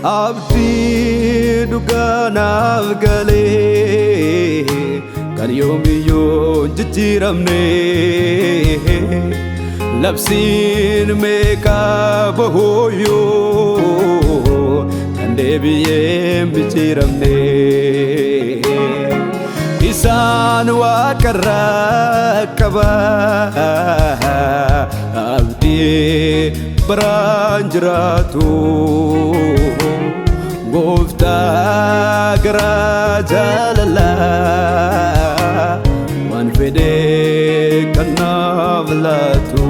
abdii dhugaanaaf galee kan yoomiyyuu jijjiiramne labsiin meeqaa bahooyyoo kan deebi'ee micciiramne isaan waaqarraa qaba abdii biraan jiraatu Gooftaa garaa jaalalaa waan fedhe kanaaf laatu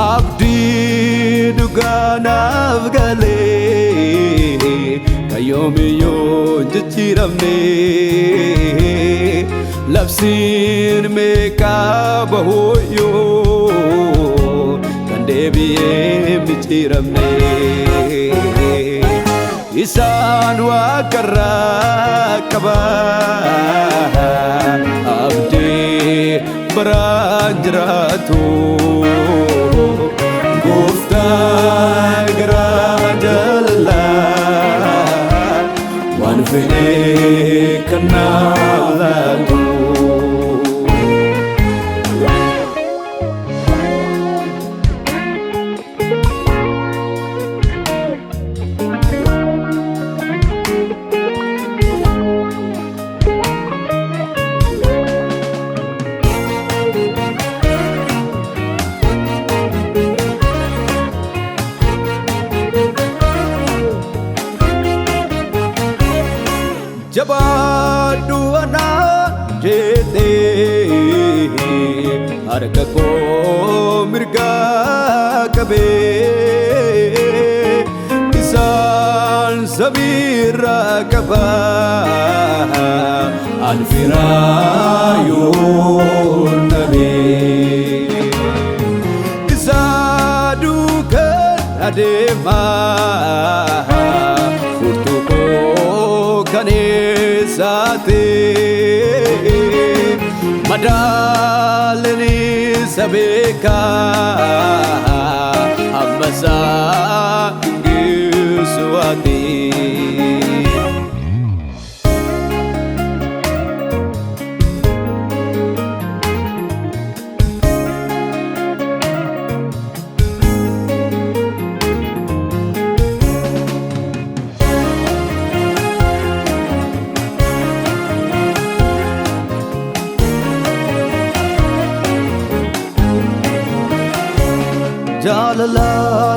abdii dhugaanaaf galee kan yoomiyyuu jijjiiramne labsiin meeqaa bahooyyoo kan deebi'ee micciiramne isaan waaqarraa qaba abdii biraan jiraatu Gooftaa garaa jaalalaa waan fedhe kanaaf laatu jabaadhu anaa jettee harka koo mirgaa qabee isaan samiirraa qaba alfiraa yoo nabee isaa duukaan adeemaa furtuu koo kaneessaate madaalani sabeekaa ammasaa geessuwaate jaalala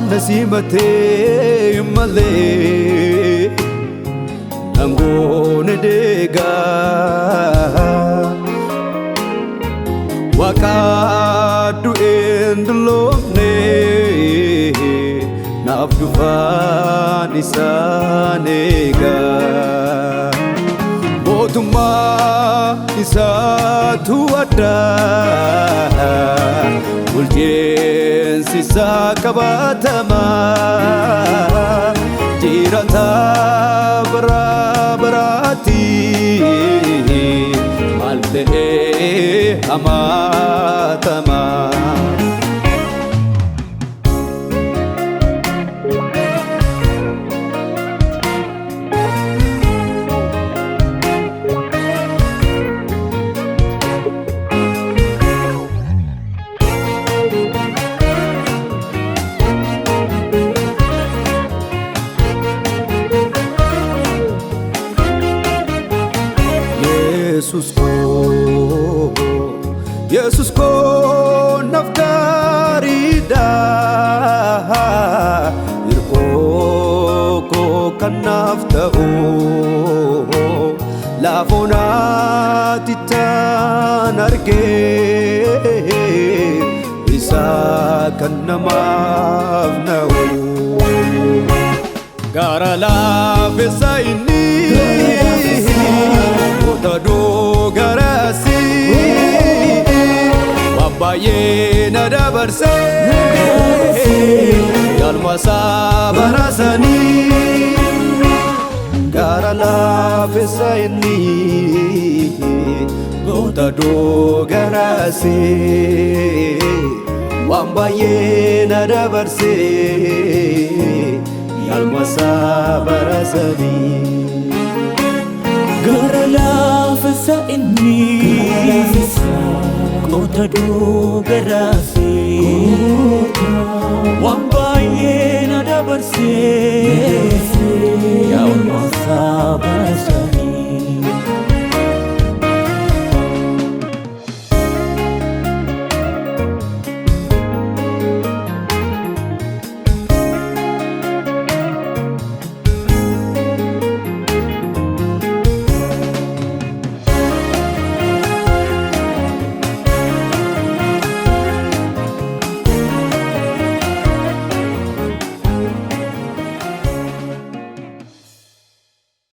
nasiimatee malee nangoone deegaa waaqaa du'een dulloomne naaf dhufaan isaan eegaa mootummaa isaatu addaa bulcheensi isaa qabatamaa jiraata baraa baraatti maal ta'ee hamaatamaa Yesus ko naftarida irko ko kanaftao lafona titan arge isa kanamavnao gara lafesa ini otado garasi baay'ee na dabarsee yaalmasa barasanii gara laafessa inni goota dogaraasee waan baay'ee na dabarsee inni Kota dogaraase waan baay'ee na dabarsee